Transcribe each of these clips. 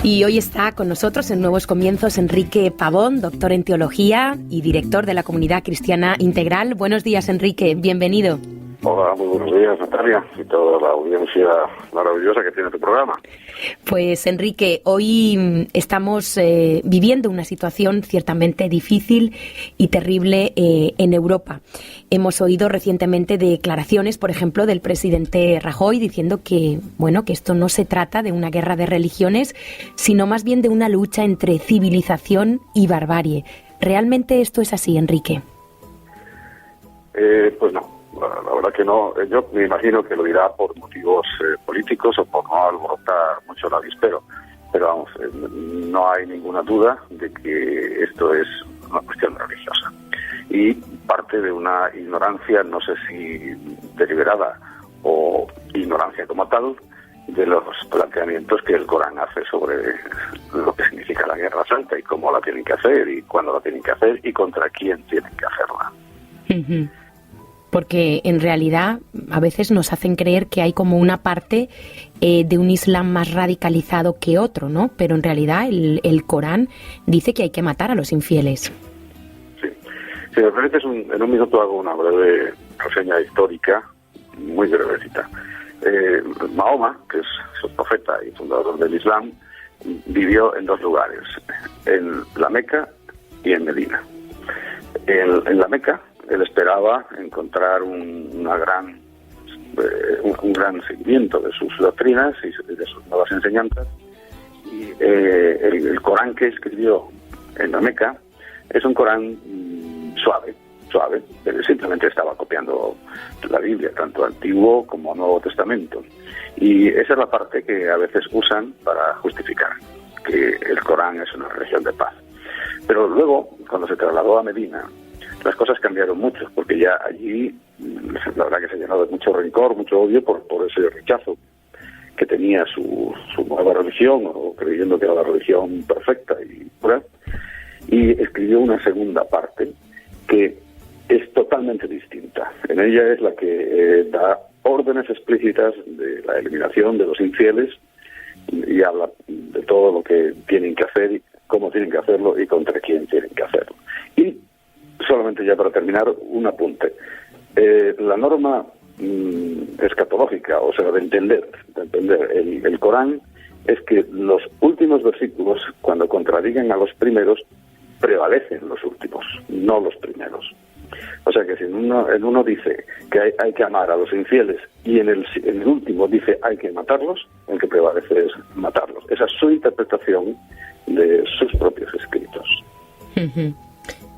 Y hoy está con nosotros en Nuevos Comienzos Enrique Pavón, doctor en Teología y director de la Comunidad Cristiana Integral. Buenos días, Enrique, bienvenido. Hola, muy buenos días, Natalia, y toda la audiencia maravillosa que tiene tu programa. Pues, Enrique, hoy estamos viviendo una situación ciertamente difícil y terrible en Europa. Hemos oído recientemente declaraciones, por ejemplo, del presidente Rajoy diciendo que, bueno, que esto no se trata de una guerra de religiones, sino más bien de una lucha entre civilización y barbarie. ¿Realmente esto es así, Enrique? Pues no. La verdad que no. Yo me imagino que lo dirá por motivos políticos o por no alborotar mucho el avispero. Pero vamos, no hay ninguna duda de que esto es una cuestión religiosa. Y parte de una ignorancia, no sé si deliberada o ignorancia como tal, de los planteamientos que el Corán hace sobre lo que significa la Guerra Santa y cómo la tienen que hacer y cuándo la tienen que hacer y contra quién tienen que hacerla. Uh-huh. Porque en realidad a veces nos hacen creer que hay como una parte de un Islam más radicalizado que otro, ¿no? Pero en realidad el Corán dice que hay que matar a los infieles. Sí. Si me permites, en un minuto hago una breve reseña histórica, muy brevecita. Mahoma, que es su profeta y fundador del Islam, vivió en dos lugares, en la Meca y en Medina. En la Meca, él esperaba encontrar un gran seguimiento de sus doctrinas y de sus nuevas enseñanzas. Y el Corán que escribió en la Meca es un Corán suave. Él simplemente estaba copiando la Biblia, tanto Antiguo como Nuevo Testamento. Y esa es la parte que a veces usan para justificar que el Corán es una religión de paz. Pero luego, cuando se trasladó a Medina, las cosas cambiaron mucho, porque ya allí la verdad que se llenó de mucho rencor, mucho odio por ese rechazo que tenía su nueva religión, o creyendo que era la religión perfecta y pura, y escribió una segunda parte que es totalmente distinta. En ella es la que da órdenes explícitas de la eliminación de los infieles y habla de todo lo que tienen que hacer y cómo tienen que hacerlo y contra quién tienen que hacerlo. Y solamente ya para terminar, un apunte. La norma escatológica, o sea, de entender el Corán, es que los últimos versículos, cuando contradigan a los primeros, prevalecen los últimos, no los primeros. O sea que si en uno dice que hay que amar a los infieles y en el último dice hay que matarlos, el que prevalece es matarlos. Esa es su interpretación de sus propios escritos. Uh-huh.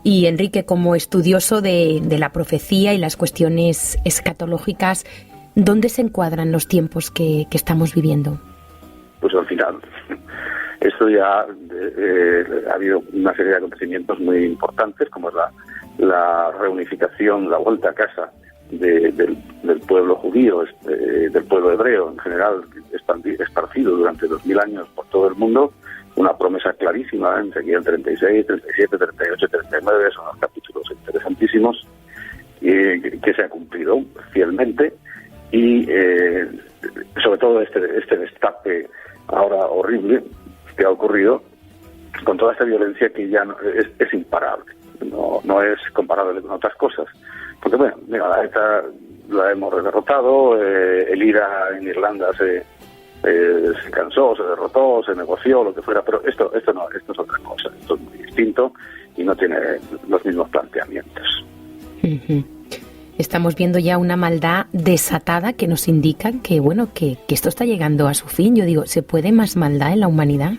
Y Enrique, como estudioso de la profecía y las cuestiones escatológicas, ¿dónde se encuadran los tiempos que estamos viviendo? Pues al final. Esto ya ha habido una serie de acontecimientos muy importantes, como es la reunificación, la vuelta a casa del pueblo judío, del pueblo hebreo en general, esparcido durante 2000 años por todo el mundo. Una promesa clarísima, en Ezequiel 36, 37, 38, 39, son los capítulos interesantísimos, que se ha cumplido fielmente, y sobre todo este destape ahora horrible que ha ocurrido, con toda esta violencia que ya es imparable, no es comparable con otras cosas. Porque bueno, mira, la ETA la hemos derrotado, el IRA en Irlanda se cansó, se derrotó, se negoció, lo que fuera, pero esto no, esto es otra cosa, esto es muy distinto y no tiene los mismos planteamientos. Uh-huh. Estamos viendo ya una maldad desatada que nos indica que, bueno, que esto está llegando a su fin. Yo digo, ¿se puede más maldad en la humanidad?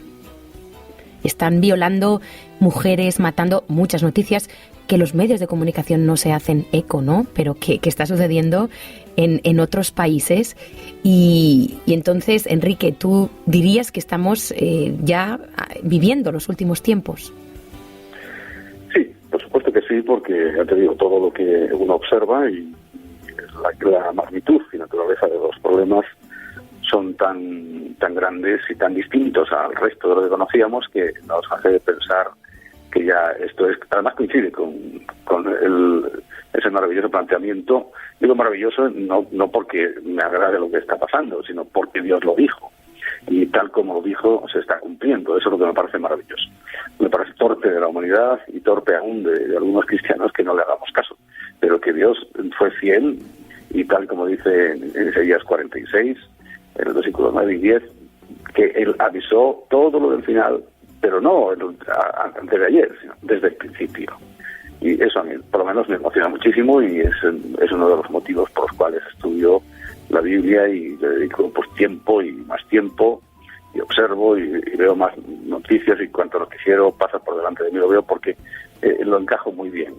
Están violando mujeres, matando, muchas noticias que los medios de comunicación no se hacen eco, ¿no? Pero que está sucediendo en otros países. Y entonces, Enrique, ¿tú dirías que estamos ya viviendo los últimos tiempos? Sí, por supuesto que sí, porque ya te digo, todo lo que uno observa y la magnitud y naturaleza de los problemas son tan grandes y tan distintos al resto de lo que conocíamos que nos hace pensar que ya esto es, además coincide con ese maravilloso planteamiento. Digo maravilloso no porque me agrade lo que está pasando, sino porque Dios lo dijo. Y tal como dijo se está cumpliendo. Eso es lo que me parece maravilloso. Me parece torpe de la humanidad y torpe aún de algunos cristianos que no le hagamos caso. Pero que Dios fue fiel y tal como dice en Isaías 46, en los versículos 9 y 10, que Él avisó todo lo del final, pero no antes de ayer, sino desde el principio. Y eso a mí, por lo menos, me emociona muchísimo y es uno de los motivos por los cuales estudio la Biblia y le dedico pues tiempo y más tiempo y observo y veo más noticias y cuanto noticiero pasa por delante de mí lo veo porque lo encajo muy bien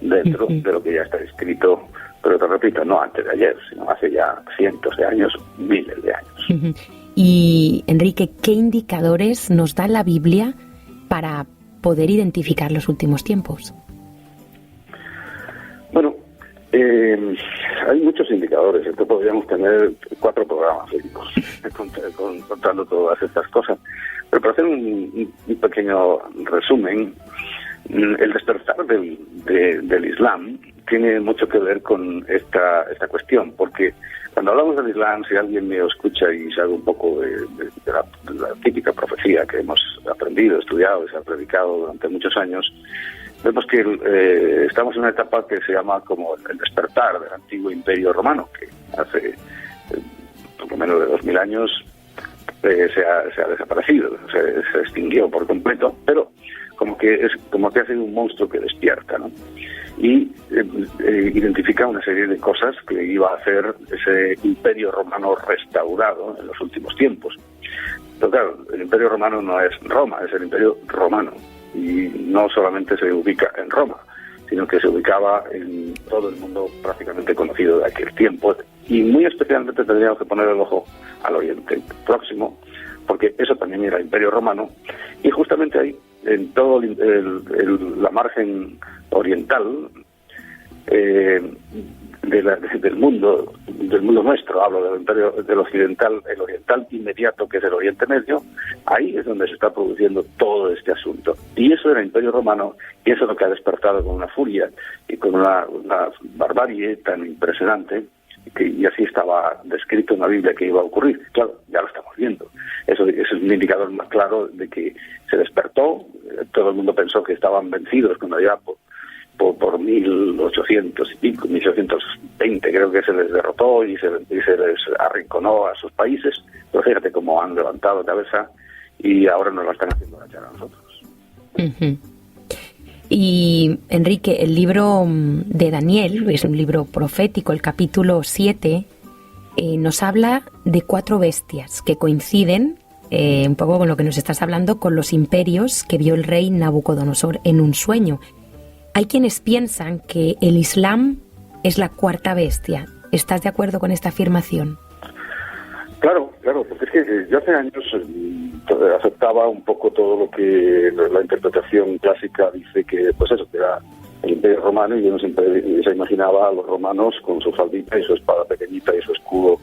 dentro de lo que ya está escrito, pero te repito, no antes de ayer, sino hace ya cientos de años, miles de años. Y Enrique, ¿qué indicadores nos da la Biblia para poder identificar los últimos tiempos? Bueno, hay muchos indicadores. Entonces podríamos tener 4 programas contando todas estas cosas. Pero para hacer un pequeño resumen, el despertar del Islam tiene mucho que ver con esta cuestión, porque cuando hablamos del Islam, si alguien me escucha y sabe un poco de la típica profecía que hemos aprendido, estudiado y se ha predicado durante muchos años, vemos que estamos en una etapa que se llama como el despertar del antiguo Imperio Romano, que hace poco menos de 2000 años se ha desaparecido, se extinguió por completo, pero como que ha sido un monstruo que despierta, ¿no? Y identifica una serie de cosas que iba a hacer ese Imperio Romano restaurado en los últimos tiempos. Pero claro, el Imperio Romano no es Roma, es el Imperio Romano. Y no solamente se ubica en Roma, sino que se ubicaba en todo el mundo prácticamente conocido de aquel tiempo. Y muy especialmente tendríamos que poner el ojo al Oriente Próximo, porque eso también era Imperio Romano. Y justamente ahí, en todo la margen oriental del mundo nuestro, hablo del imperio del occidental, el oriental inmediato, que es el Oriente Medio, ahí es donde se está produciendo todo este asunto. Y eso era el Imperio Romano, y eso es lo que ha despertado con una furia y con una barbarie tan impresionante, y así estaba descrito en la Biblia que iba a ocurrir. Claro, ya lo estamos viendo. Eso es un indicador más claro de que se despertó. Todo el mundo pensó que estaban vencidos cuando ya por 1800 y pico, 1820 creo que se les derrotó y se les arrinconó a sus países. Pero fíjate cómo han levantado cabeza y ahora nos la están haciendo agachar a nosotros. Y Enrique, el libro de Daniel, es un libro profético, el capítulo 7, nos habla de 4 bestias que coinciden, un poco con lo que nos estás hablando, con los imperios que vio el rey Nabucodonosor en un sueño. Hay quienes piensan que el Islam es la 4ª bestia. ¿Estás de acuerdo con esta afirmación? Claro, porque es que yo hace años aceptaba un poco todo lo que la interpretación clásica dice que, pues eso, que era el Imperio Romano, y uno siempre se imaginaba a los romanos con su faldita y su espada pequeñita y su escudo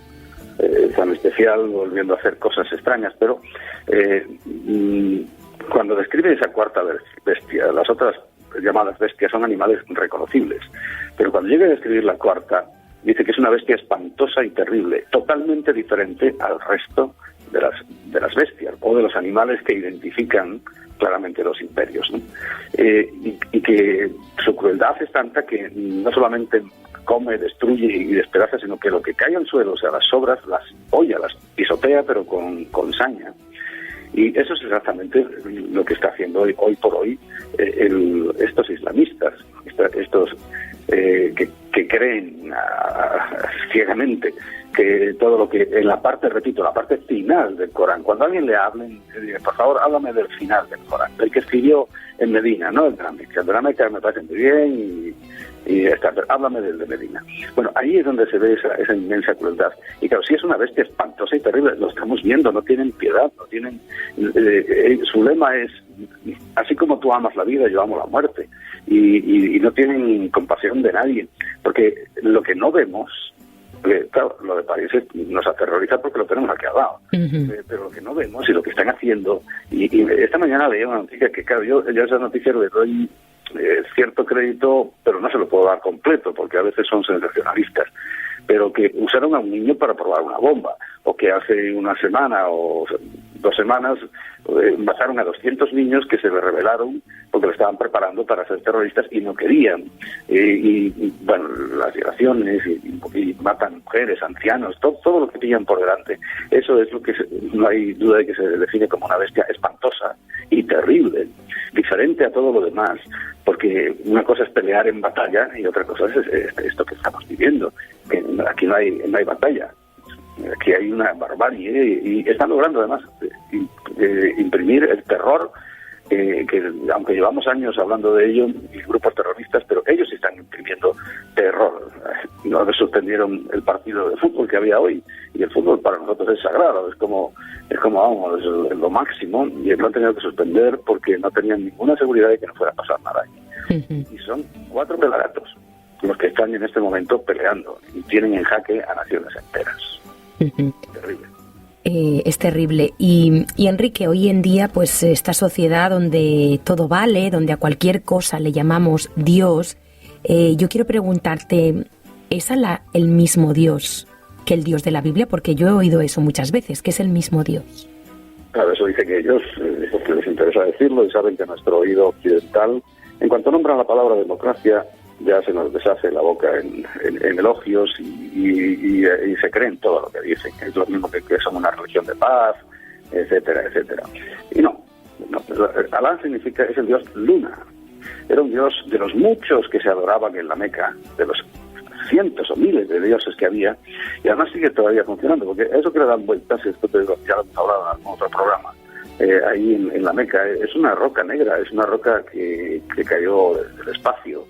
tan especial, volviendo a hacer cosas extrañas, pero cuando describe esa 4ª bestia, las otras llamadas bestias son animales reconocibles, pero cuando llega a describir la 4ª, dice que es una bestia espantosa y terrible, totalmente diferente al resto de las bestias o de los animales que identifican claramente los imperios, ¿no? Y que su crueldad es tanta que no solamente come, destruye y despedaza, sino que lo que cae al suelo, o sea, las sobras, las holla, las pisotea, pero con saña. Y eso es exactamente lo que está haciendo hoy por hoy estos islamistas, estos que creen ciegamente que todo lo que en la parte, repito, la parte final del Corán, cuando alguien le hable, por favor, háblame del final del Corán, el que escribió en Medina, no el de la Meca. El de la Meca me parece muy bien y está, pero háblame del de Medina. Bueno, ahí es donde se ve esa inmensa crueldad. Y claro, si es una bestia espantosa y terrible, lo estamos viendo, no tienen piedad, no tienen... su lema es, así como tú amas la vida, yo amo la muerte. Y no tienen compasión de nadie, porque lo que no vemos, claro, lo de París nos aterroriza porque lo tenemos aquí al lado, pero lo que no vemos y lo que están haciendo, y esta mañana leía una noticia que, claro, yo a esa noticia le doy cierto crédito, pero no se lo puedo dar completo, porque a veces son sensacionalistas, pero que usaron a un niño para probar una bomba, o que hace una semana o 2 semanas mataron a 200 niños que se rebelaron porque lo estaban preparando para ser terroristas y no querían. Y bueno, las violaciones y matan mujeres, ancianos, todo lo que pillan por delante. Eso es lo que no hay duda de que se define como una bestia espantosa y terrible, diferente a todo lo demás, porque una cosa es pelear en batalla y otra cosa es esto que estamos viviendo, que aquí no hay batalla. Aquí hay una barbarie y están logrando además imprimir el terror que aunque llevamos años hablando de ello y grupos terroristas, pero ellos están imprimiendo terror. Nos suspendieron el partido de fútbol que había hoy y el fútbol para nosotros es sagrado, es como vamos, es lo máximo, y lo han tenido que suspender porque no tenían ninguna seguridad de que no fuera a pasar nada allí. Y son 4 pelagatos los que están en este momento peleando y tienen en jaque a naciones enteras. Terrible. Es terrible. Y Enrique, hoy en día, pues esta sociedad donde todo vale, donde a cualquier cosa le llamamos Dios, yo quiero preguntarte, ¿es el mismo Dios que el Dios de la Biblia? Porque yo he oído eso muchas veces, que es el mismo Dios. Claro, eso dicen ellos, porque les interesa decirlo y saben que nuestro oído occidental, en cuanto nombran la palabra democracia, ya se nos deshace la boca en elogios y se creen todo lo que dicen. Es lo mismo que son una religión de paz, etcétera, etcétera. Y no, Alá es el dios Luna. Era un dios de los muchos que se adoraban en la Meca, de los cientos o miles de dioses que había, y además sigue todavía funcionando, porque eso que le dan vueltas, esto ya lo hemos hablado en algún otro programa, ahí en la Meca, es una roca negra, es una roca que cayó del espacio,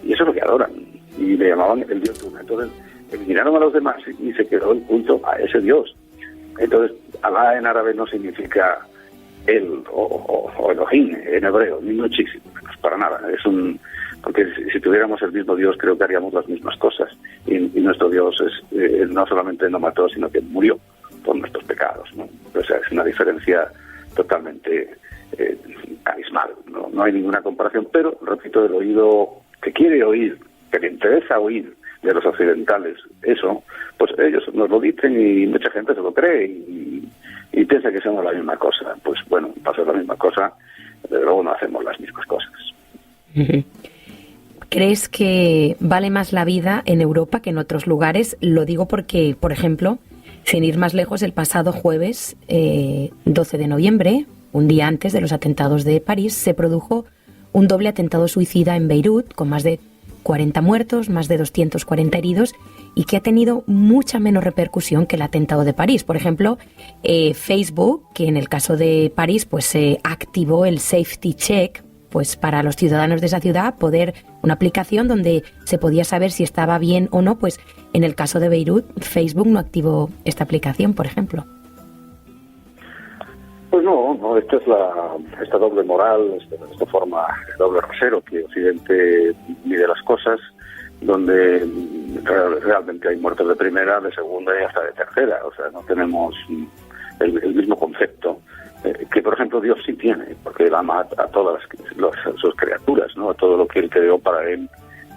y eso es lo que adoran, y le llamaban el dios Luna. Entonces eliminaron a los demás y se quedó el culto a ese dios. Entonces Alá en árabe no significa él o Elohim en hebreo, ni muchísimo menos, para nada. Porque si tuviéramos el mismo Dios, creo que haríamos las mismas cosas, y nuestro Dios no solamente no mató, sino que murió por nuestros pecados, ¿no? O sea, es una diferencia totalmente abismal, no hay ninguna comparación, pero repito, el oído que quiere oír, que le interesa oír de los occidentales eso, pues ellos nos lo dicen y mucha gente se lo cree y piensa que somos la misma cosa. Pues bueno, pasa la misma cosa, pero luego no hacemos las mismas cosas. ¿Crees que vale más la vida en Europa que en otros lugares? Lo digo porque, por ejemplo, sin ir más lejos, el pasado jueves 12 de noviembre, un día antes de los atentados de París, se produjo un doble atentado suicida en Beirut, con más de 40 muertos, más de 240 heridos, y que ha tenido mucha menos repercusión que el atentado de París. Por ejemplo, Facebook, que en el caso de París pues activó el Safety Check, pues para los ciudadanos de esa ciudad, una aplicación donde se podía saber si estaba bien o no. Pues en el caso de Beirut, Facebook no activó esta aplicación, por ejemplo. Pues no, esta doble moral, esta forma doble rasero que Occidente mide las cosas, donde realmente hay muertes de primera, de segunda y hasta de tercera. O sea, no tenemos el mismo concepto que, por ejemplo, Dios sí tiene, porque Él ama a todas sus criaturas, ¿no? A todo lo que Él creó para Él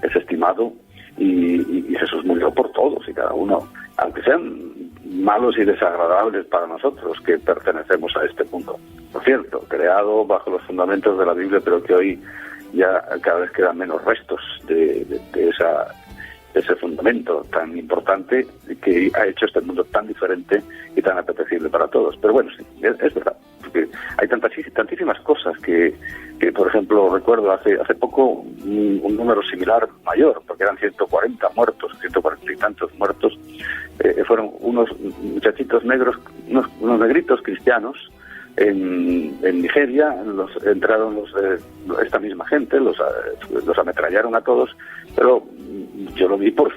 es estimado, y Jesús murió por todos y cada uno, aunque sean malos y desagradables para nosotros que pertenecemos a este mundo. Por cierto, creado bajo los fundamentos de la Biblia, pero que hoy ya cada vez quedan menos restos de ese fundamento tan importante que ha hecho este mundo tan diferente y tan apetecible para todos. Pero bueno, sí, es verdad, porque hay tantísimas cosas que por ejemplo, recuerdo hace poco un número similar mayor, porque eran 140 muertos, 140 y tantos muertos, fueron unos muchachitos negros, unos negritos cristianos en Nigeria. Entraron esta misma gente, los ametrallaron a todos, pero yo lo vi por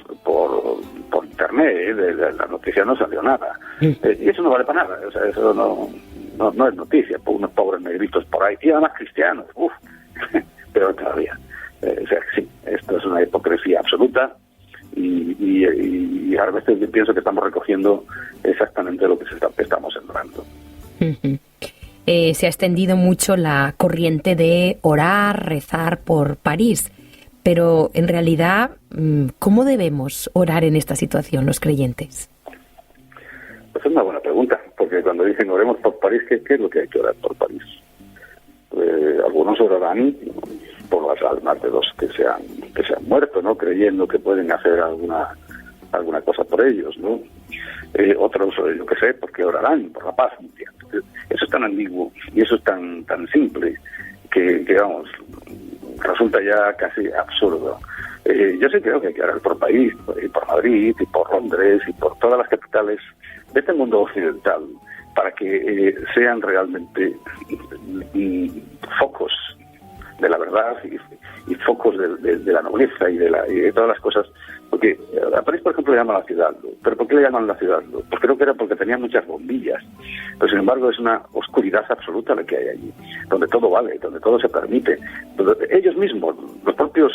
internet, la noticia no salió nada, y eso no vale para nada. O sea, eso no es noticia, por unos pobres negritos por ahí, y además cristianos, peor todavía. O sea, sí, esto es una hipocresía absoluta, y a veces yo pienso que estamos recogiendo exactamente lo que estamos sembrando. Se ha extendido mucho la corriente de orar, rezar por París, pero en realidad, ¿cómo debemos orar en esta situación los creyentes? Pues es una buena pregunta, porque porque cuando dicen oremos por París, ¿qué es lo que hay que orar por París? Algunos orarán por las almas de los que se han muerto, ¿no? Creyendo que pueden hacer alguna cosa por ellos, ¿no? Otros, yo qué sé, porque orarán por la paz mundial. Eso es tan ambiguo y eso es tan simple que vamos, resulta ya casi absurdo. Yo sí creo que hay que orar por París, y por Madrid, y por Londres, y por todas las capitales de este mundo occidental, para que sean realmente focos de la verdad y focos de la nobleza y de todas las cosas. Porque a París, por ejemplo, le llaman la ciudad luz. ¿Pero por qué le llaman la ciudad luz? Pues creo que era porque tenía muchas bombillas. Pero sin embargo es una oscuridad absoluta la que hay allí, donde todo vale, donde todo se permite. Donde ellos mismos, los propios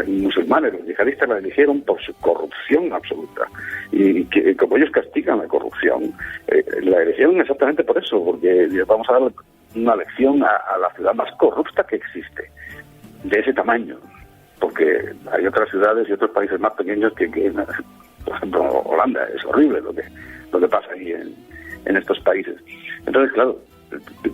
musulmanes, los yihadistas, la eligieron por su corrupción absoluta. Y que como ellos castigan la corrupción, la eligieron exactamente por eso, porque vamos a darle una lección a la ciudad más corrupta que existe, de ese tamaño. Porque hay otras ciudades y otros países más pequeños que por ejemplo, Holanda. Es horrible lo que pasa ahí en estos países. Entonces, claro,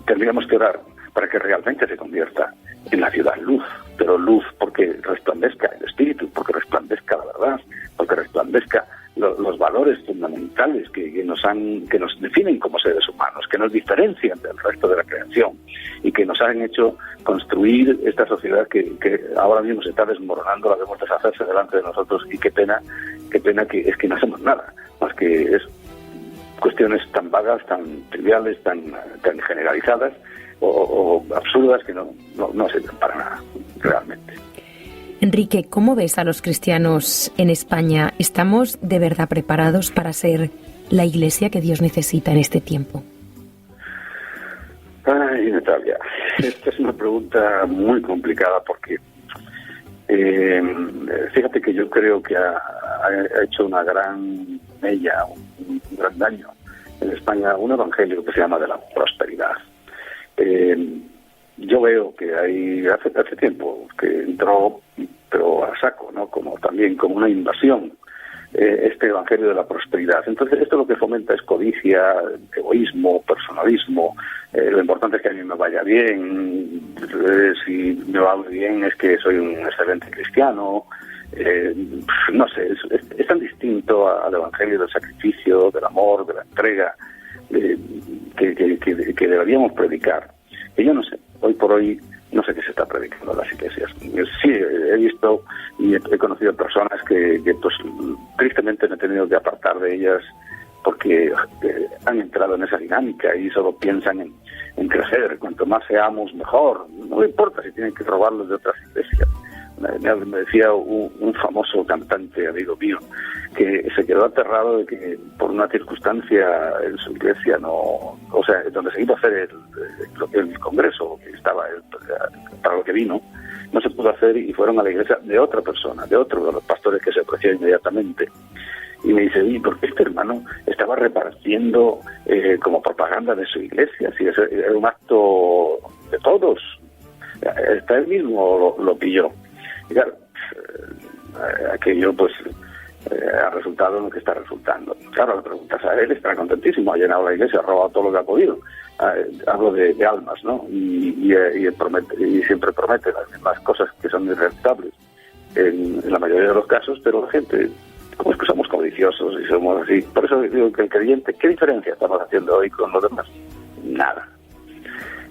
tendríamos que orar para que realmente se convierta en la ciudad luz, pero luz porque resplandezca el espíritu, porque resplandezca la verdad, porque resplandezca los valores fundamentales que nos definen como seres humanos, que nos diferencian del resto de la creación y que nos han hecho construir esta sociedad que ahora mismo se está desmoronando, la vemos deshacerse delante de nosotros, y qué pena que no hacemos nada, más que es cuestiones tan vagas, tan triviales, tan generalizadas o absurdas que no sirven para nada realmente. Enrique, ¿cómo ves a los cristianos en España? ¿Estamos de verdad preparados para ser la Iglesia que Dios necesita en este tiempo? Ay, Natalia, esta es una pregunta muy complicada porque fíjate que yo creo que ha hecho una gran mella, un gran daño en España un evangelio que se llama de la prosperidad. Yo veo que hace tiempo que entró, pero a saco, ¿no? También como una invasión, este evangelio de la prosperidad. Entonces esto lo que fomenta es codicia, egoísmo, personalismo. Lo importante es que a mí me vaya bien. Si me va muy bien es que soy un excelente cristiano. No sé, es tan distinto al evangelio del sacrificio, del amor, de la entrega, que deberíamos predicar. Y yo no sé, hoy por hoy no sé qué se está predicando en las iglesias. Sí, he visto y he conocido personas que pues tristemente me he tenido que apartar de ellas porque han entrado en esa dinámica y solo piensan en crecer. Cuanto más seamos, mejor. No me importa si tienen que robarlos de otras iglesias. Me decía un famoso cantante, amigo mío, que se quedó aterrado de que por una circunstancia en su iglesia donde se iba a hacer el congreso que estaba para lo que vino, no se pudo hacer y fueron a la iglesia de otra persona, de otro de los pastores que se ofreció inmediatamente. Y me dice, ¿y por qué este hermano estaba repartiendo como propaganda de su iglesia? Si era un acto de todos. Hasta él mismo lo pilló. Y claro, aquello pues ha resultado en lo que está resultando. Claro, le preguntas a él, estará contentísimo, ha llenado la iglesia, ha robado todo lo que ha podido. Hablo de almas, ¿no? Y siempre promete las mismas cosas que son irrealizables en la mayoría de los casos, pero la gente, como es que somos codiciosos y somos así. Por eso digo que el creyente, ¿qué diferencia estamos haciendo hoy con los demás? Nada.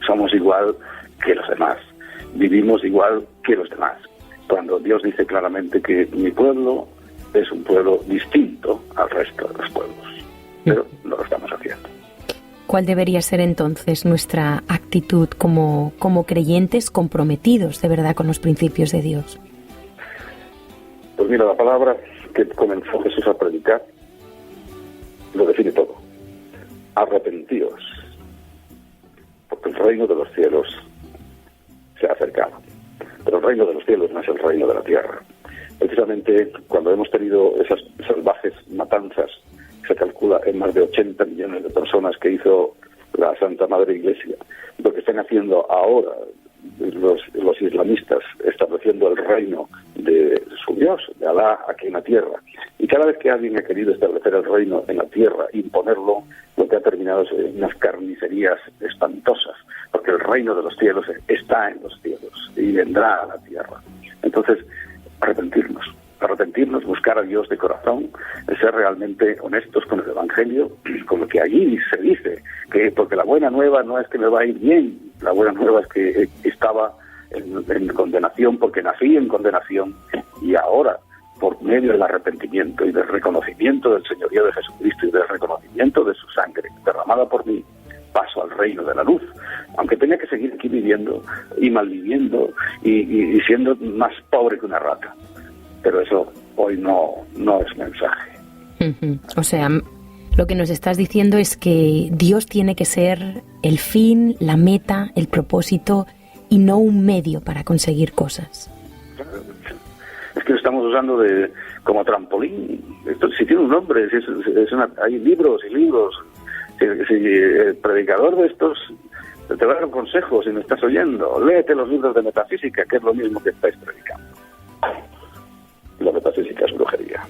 Somos igual que los demás. Vivimos igual que los demás. Cuando Dios dice claramente que mi pueblo es un pueblo distinto al resto de los pueblos. Pero no lo estamos haciendo. ¿Cuál debería ser entonces nuestra actitud como creyentes comprometidos de verdad con los principios de Dios? Pues mira, la palabra que comenzó Jesús a predicar lo define todo. Arrepentíos, porque el reino de los cielos se ha acercado. Pero el reino de los cielos no es el reino de la tierra. Precisamente cuando hemos tenido esas salvajes matanzas, se calcula en más de 80 millones de personas que hizo la Santa Madre Iglesia, lo que están haciendo ahora los islamistas estableciendo el reino de su Dios, de Alá, aquí en la tierra. Y cada vez que alguien ha querido establecer el reino en la tierra, imponerlo, lo que ha terminado es unas carnicerías espantosas, porque el reino de los cielos está en los cielos y vendrá a la tierra. Entonces, arrepentirnos, buscar a Dios de corazón, ser realmente honestos con el Evangelio, con lo que allí se dice, que porque la buena nueva no es que me va a ir bien, la buena nueva es que estaba en condenación porque nací en condenación, y ahora, por medio del arrepentimiento y del reconocimiento del señorío de Jesucristo y del reconocimiento de su sangre derramada por mí, paso al reino de la luz, aunque tenía que seguir aquí viviendo y malviviendo y siendo más pobre que una rata. Pero eso hoy no es mensaje. O sea, lo que nos estás diciendo es que Dios tiene que ser el fin, la meta, el propósito y no un medio para conseguir cosas. Es que lo estamos usando como trampolín. Esto, si tiene un nombre, hay libros y libros. Si el predicador de estos te va a dar un consejo, si me estás oyendo, léete los libros de metafísica, que es lo mismo que estáis predicando. La metafísica es brujería.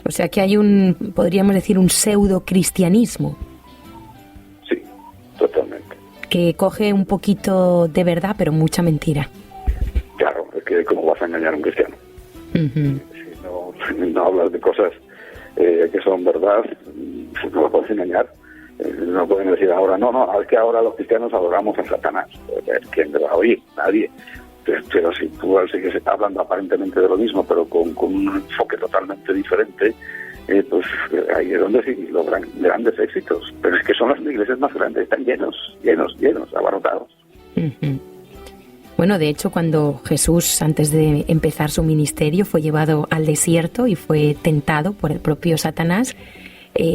O sea que hay podríamos decir, un pseudo-cristianismo. Sí, totalmente. Que coge un poquito de verdad, pero mucha mentira. Claro, es que ¿cómo vas a engañar a un cristiano? Si no hablas de cosas que son verdad, no lo puedes engañar. No pueden decir ahora, no, es que ahora los cristianos adoramos a Satanás. ¿Quién te va a oír? Nadie. Pero si tú sigues hablando aparentemente de lo mismo, pero con un enfoque totalmente diferente, pues ahí es donde sí logran grandes éxitos. Pero es que son las iglesias más grandes, están llenos, abarrotados. Bueno, de hecho, cuando Jesús, antes de empezar su ministerio, fue llevado al desierto y fue tentado por el propio Satanás,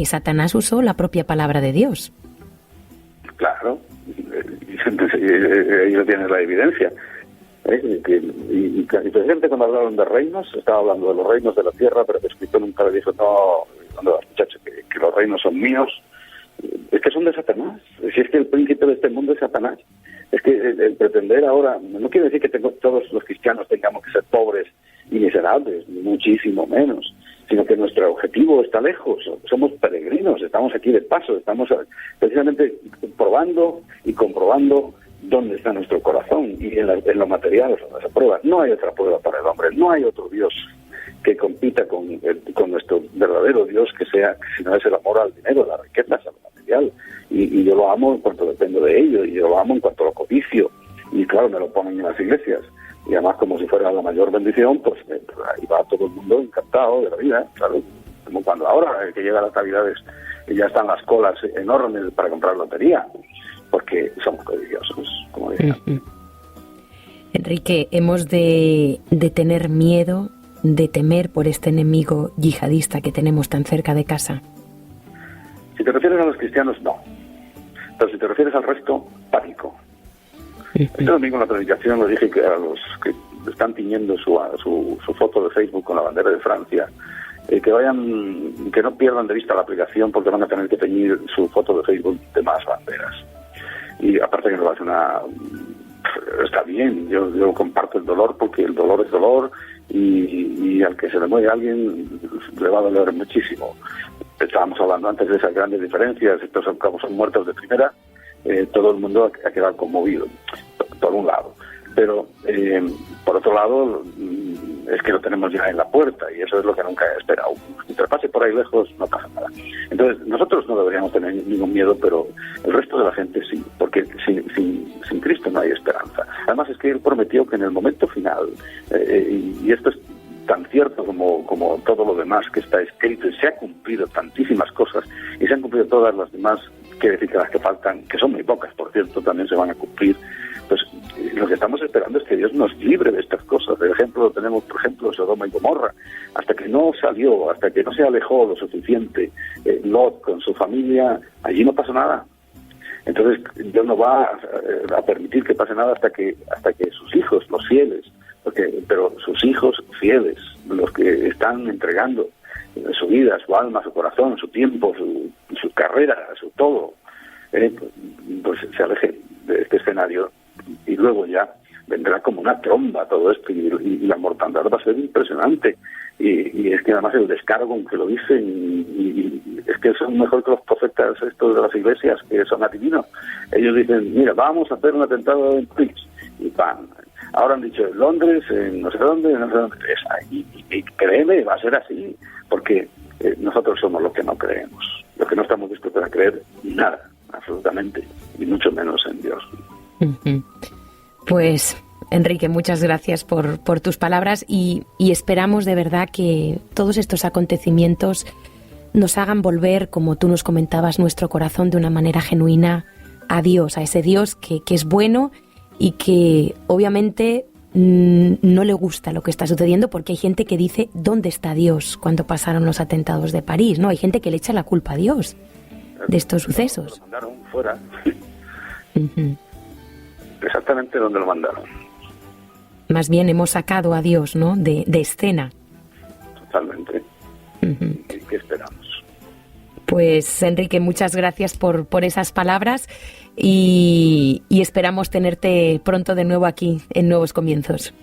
Satanás usó la propia palabra de Dios. Claro, ahí lo tienes la evidencia. Y precisamente cuando hablaron de reinos, estaba hablando de los reinos de la tierra, pero Jesucristo nunca le dijo, muchachos, que los reinos son míos. Es que son de Satanás. Si es que el príncipe de este mundo es Satanás. Es que el pretender ahora, no quiere decir que todos los cristianos tengamos que ser pobres y miserables, ni muchísimo menos, sino que nuestro objetivo está lejos. Somos peregrinos, estamos aquí de paso, estamos precisamente probando y comprobando dónde está nuestro corazón, y en lo material es donde se prueba. No hay otra prueba para el hombre, no hay otro Dios que compita con nuestro verdadero Dios, que si no es el amor al dinero, a la riqueza, a lo material. Y yo lo amo en cuanto dependo de ello, y yo lo amo en cuanto lo codicio, y claro, me lo ponen en las iglesias, y además como si fuera la mayor bendición, pues ahí va todo el mundo encantado de la vida, claro, como cuando ahora que llega las Navidades y ya están las colas enormes para comprar lotería, porque somos codiciosos, como decía. Enrique, hemos de tener miedo, de temer por este enemigo yihadista que tenemos tan cerca de casa. Si te refieres a los cristianos, no. Pero si te refieres al resto, pánico. Este domingo en la predicación lo dije, que a los que están tiñendo su foto de Facebook con la bandera de Francia, que no pierdan de vista la aplicación, porque van a tener que teñir su foto de Facebook de más banderas. Y aparte que no va a ser está bien, yo comparto el dolor, porque el dolor es dolor, y al que se le muere a alguien le va a doler muchísimo. Estábamos hablando antes de esas grandes diferencias, estos son muertos de primera, todo el mundo ha quedado conmovido, por un lado. Pero, por otro lado, es que lo tenemos ya en la puerta, y eso es lo que nunca he esperado. Mientras pase por ahí lejos, no pasa nada. Entonces, nosotros no deberíamos tener ningún miedo, pero el resto de la gente sí, porque sin Cristo no hay esperanza. Además, es que Él prometió que en el momento final, y esto es tan cierto como todo lo demás que está escrito, y se ha cumplido tantísimas cosas, y se han cumplido todas las demás, quiere decir que las que faltan, que son muy pocas, por cierto, también se van a cumplir. Pues lo que estamos esperando es que Dios nos libre de estas cosas. El ejemplo lo tenemos, por ejemplo, Sodoma y Gomorra. Hasta que no salió, hasta que no se alejó lo suficiente Lot con su familia, allí no pasó nada. Entonces Dios no va a permitir que pase nada hasta que sus hijos, los fieles, pero sus hijos fieles, los que están entregando su vida, su alma, su corazón, su tiempo, su carrera, su todo, pues se alejen de este escenario, y luego ya vendrá como una tromba todo esto, y la mortandad va a ser impresionante. Y es que además el descaro con que lo dicen, y es que son mejor que los profetas estos de las iglesias, que son adivinos. Ellos dicen, mira, vamos a hacer un atentado en París, y ¡pam! Ahora han dicho en Londres, en no sé dónde, y créeme, va a ser así, porque nosotros somos los que no creemos, los que no estamos dispuestos a creer nada, absolutamente, y mucho menos en Dios. Pues, Enrique, muchas gracias por tus palabras y esperamos de verdad que todos estos acontecimientos nos hagan volver, como tú nos comentabas, nuestro corazón de una manera genuina a Dios, a ese Dios que es bueno y que obviamente no le gusta lo que está sucediendo, porque hay gente que dice, ¿dónde está Dios cuando pasaron los atentados de París? ¿No? Hay gente que le echa la culpa a Dios de estos sucesos. Lo mandaron fuera. Exactamente donde lo mandaron. Más bien hemos sacado a Dios, ¿no?, de escena. Totalmente. ¿Y qué esperamos? Pues, Enrique, muchas gracias por esas palabras y esperamos tenerte pronto de nuevo aquí en Nuevos Comienzos.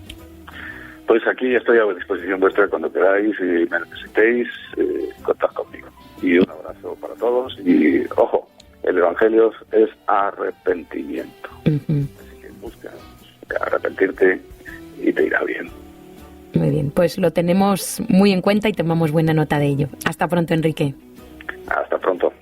Pues aquí estoy a disposición vuestra cuando queráis y me necesitéis, contad conmigo. Y un abrazo para todos y, ojo, el Evangelio es arrepentimiento. Así que busca arrepentirte y te irá bien. Muy bien, pues lo tenemos muy en cuenta y tomamos buena nota de ello. Hasta pronto, Enrique. Hasta pronto.